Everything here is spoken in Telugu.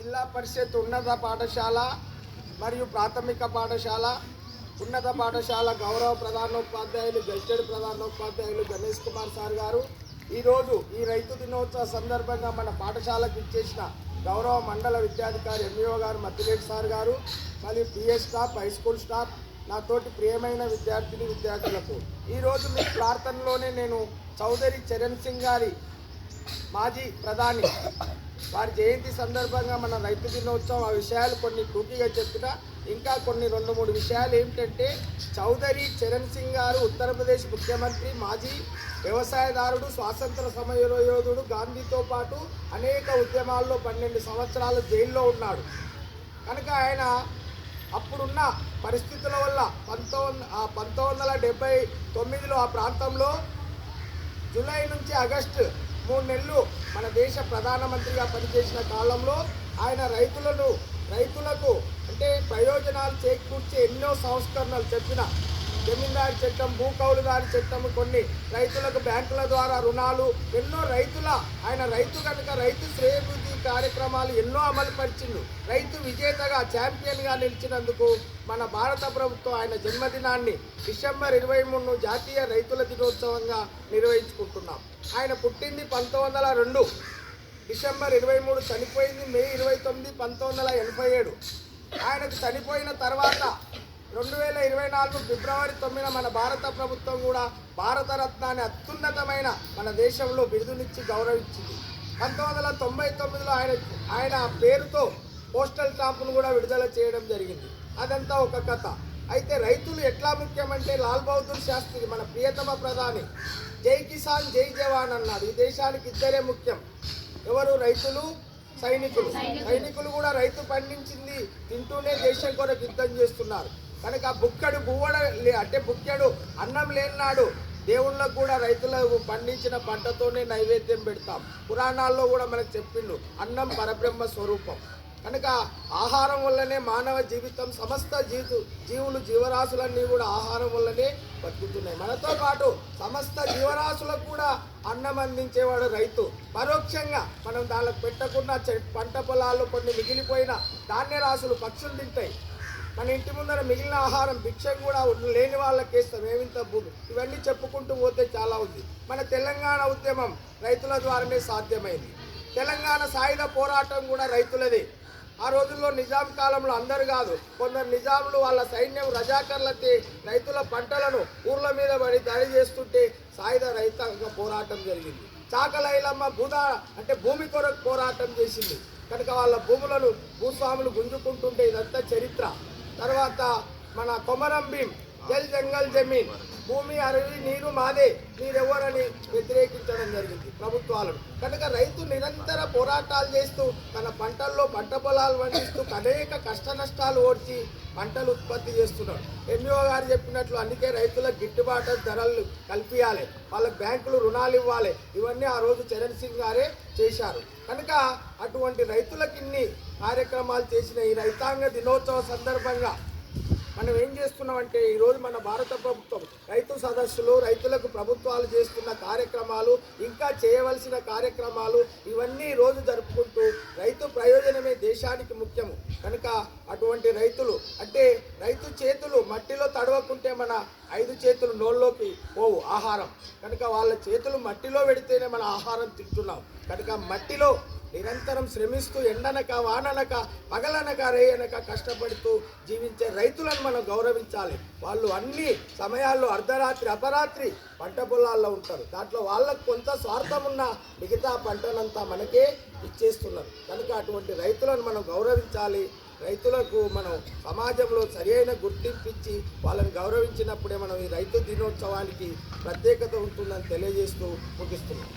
జిల్లా పరిషత్ ఉన్నత పాఠశాల మరియు ప్రాథమిక పాఠశాల ఉన్నత పాఠశాల గౌరవ ప్రధానోపాధ్యాయులు గెస్టెడ్ ప్రధానోపాధ్యాయులు గణేష్ కుమార్ సార్ గారు ఈరోజు ఈ రైతు దినోత్సవ సందర్భంగా మన పాఠశాలకు ఇచ్చేసిన గౌరవ మండల విద్యాధికారి ఎంఈఓ గారు మత్తిరెడ్డి సార్ గారు మరియు PS staff high school staff నాతోటి ప్రియమైన విద్యార్థులకు ఈరోజు మీ ప్రార్థనలోనే నేను చౌదరి చరణ్ సింగ్ గారి మాజీ ప్రధాని వారి జయంతి సందర్భంగా మన రైతు దినోత్సవం ఆ విషయాలు కొన్ని టూకీగా చెప్పిన ఇంకా కొన్ని 2-3 విషయాలు ఏమిటంటే చౌదరి చరణ్ సింగ్ గారు ఉత్తరప్రదేశ్ ముఖ్యమంత్రి మాజీ వ్యవసాయదారుడు స్వాతంత్ర సమరయోధుడు గాంధీతో పాటు అనేక ఉద్యమాల్లో 12 సంవత్సరాలు జైల్లో ఉన్నాడు కనుక ఆయన అప్పుడున్న పరిస్థితుల వల్ల 1979లో ఆ ప్రాంతంలో జూలై నుంచి ఆగస్టు 3 నెలలు మన దేశ ప్రధానమంత్రిగా పనిచేసిన కాలంలో ఆయన రైతులకు అంటే ప్రయోజనాలు చేకూర్చే ఎన్నో సంస్కరణలు చెప్పిన జమీందారు చట్టం భూకౌలుదారు చట్టం కొన్ని రైతులకు బ్యాంకుల ద్వారా రుణాలు ఎన్నో ఆయన రైతు కనుక రైతు శ్రేయోభివృద్ధి కార్యక్రమాలు ఎన్నో అమలుపరిచిండు రైతు విజేతగా ఛాంపియన్గా నిలిచినందుకు మన భారత ప్రభుత్వం ఆయన జన్మదినాన్ని డిసెంబర్ 23 జాతీయ రైతుల దినోత్సవంగా నిర్వహించుకుంటున్నాం ఆయన పుట్టింది 1902 డిసెంబర్ 23 చనిపోయింది మే 29 1987 ఆయనకు చనిపోయిన తర్వాత 2024 ఫిబ్రవరి 9 మన భారత ప్రభుత్వం కూడా భారతరత్నాన్ని అత్యున్నతమైన మన దేశంలో బిరుదునిచ్చి గౌరవించింది 1999లో ఆయన పేరుతో పోస్టల్ స్టాంపును కూడా విడుదల చేయడం జరిగింది అదంతా ఒక కథ అయితే రైతులు ఎట్లా ముఖ్యమంటే లాల్ బహదూర్ శాస్త్రి మన ప్రియతమ ప్రధాని జై కిసాన్ జై జవాన్ అన్నాడు ఈ దేశానికి ఇద్దరే ముఖ్యం ఎవరు రైతులు సైనికులు కూడా రైతు పండించింది తింటూనే దేశం కొరకు యుద్ధం చేస్తున్నారు కనుక బుక్కెడు అన్నం లేనినాడు దేవుళ్ళకు కూడా రైతులకు పండించిన పంటతోనే నైవేద్యం పెడతాం పురాణాల్లో కూడా మనకు చెప్పిండు అన్నం పరబ్రహ్మ స్వరూపం కనుక ఆహారం వల్లనే మానవ జీవితం సమస్త జీవరాశులన్నీ కూడా ఆహారం వల్లనే బతుకుతున్నాయి మనతో పాటు సమస్త జీవరాశులకు కూడా అన్నం అందించేవాడు రైతు పరోక్షంగా మనం దానికి పెట్టకుండా పంట పొలాల్లో కొన్ని మిగిలిపోయిన ధాన్యరాశులు పక్షులు తింటాయి మన ఇంటి ముందర మిగిలిన ఆహారం భిక్షం కూడా లేని వాళ్ళకి వేస్తాం ఏమింత భూమి ఇవన్నీ చెప్పుకుంటూ పోతే చాలా ఉంది మన తెలంగాణ ఉద్యమం రైతుల ద్వారానే సాధ్యమైంది తెలంగాణ సాయుధ పోరాటం కూడా రైతులదే ఆ రోజుల్లో నిజాం కాలంలో అందరు కాదు కొందరు నిజాములు వాళ్ళ సైన్యం రజాకర్లతే రైతుల పంటలను ఊర్ల మీద పడి దాడి చేస్తుంటే సాయుధ రైతాంగ పోరాటం జరిగింది చాకలైలమ్మ అంటే భూమి కొరకు పోరాటం చేసింది కనుక వాళ్ళ భూములను భూస్వాములు గుంజుకుంటుంటే ఇదంతా చరిత్ర తర్వాత మన కొమరం భీం జల్ జంగల్ జమీన్ భూమి అరవి నీరు మాదే మీరెవరని వ్యతిరేకించడం జరిగింది ప్రభుత్వాలను కనుక రైతు నిరంతర పోరాటాలు చేస్తూ తన పంటల్లో పంట పొలాలు పండిస్తూ అనేక కష్ట నష్టాలు ఓడ్చి పంటలు ఉత్పత్తి చేస్తున్నాడు ఎంఈఓ గారు చెప్పినట్లు అందుకే రైతులకు గిట్టుబాటు ధరలు కల్పించాలి వాళ్ళకి బ్యాంకులు రుణాలు ఇవ్వాలి ఇవన్నీ ఆ రోజు చరణ్ సింగ్ గారే చేశారు కనుక అటువంటి రైతులకు ఇన్ని కార్యక్రమాలు చేసిన ఈ రైతాంగ దినోత్సవ సందర్భంగా మనం ఏం చేస్తున్నామంటే ఈరోజు మన భారత ప్రభుత్వం రైతు సదస్సులు రైతులకు ప్రభుత్వాలు చేస్తున్న కార్యక్రమాలు ఇంకా చేయవలసిన కార్యక్రమాలు ఇవన్నీ రోజు జరుపుకుంటూ రైతు ప్రయోజనమే దేశానికి ముఖ్యము కనుక అటువంటి రైతులు అంటే రైతు చేతులు మట్టిలో తడవకుంటే మన 5 చేతులు నోళ్ళలోకి పోవు ఆహారం కనుక వాళ్ళ చేతులు మట్టిలో పెడితేనే మన ఆహారం తింటున్నాం కనుక మట్టిలో నిరంతరం శ్రమిస్తూ ఎండనక వాననక పగలనక రేయనక కష్టపడుతూ జీవించే రైతులను మనం గౌరవించాలి వాళ్ళు అన్ని సమయాల్లో అర్ధరాత్రి అపరాత్రి పంట పొలాల్లో ఉంటారు దాంట్లో వాళ్ళకు కొంత స్వార్థం ఉన్న మిగతా పంటనంతా మనకే ఇచ్చేస్తున్నారు కనుక అటువంటి రైతులను మనం గౌరవించాలి రైతులకు మనం సమాజంలో సరైన గుర్తింపు ఇచ్చి వాళ్ళని గౌరవించినప్పుడే మనం ఈ రైతు దినోత్సవానికి ప్రత్యేకత ఉంటుందని తెలియజేస్తూ ముగిస్తున్నాం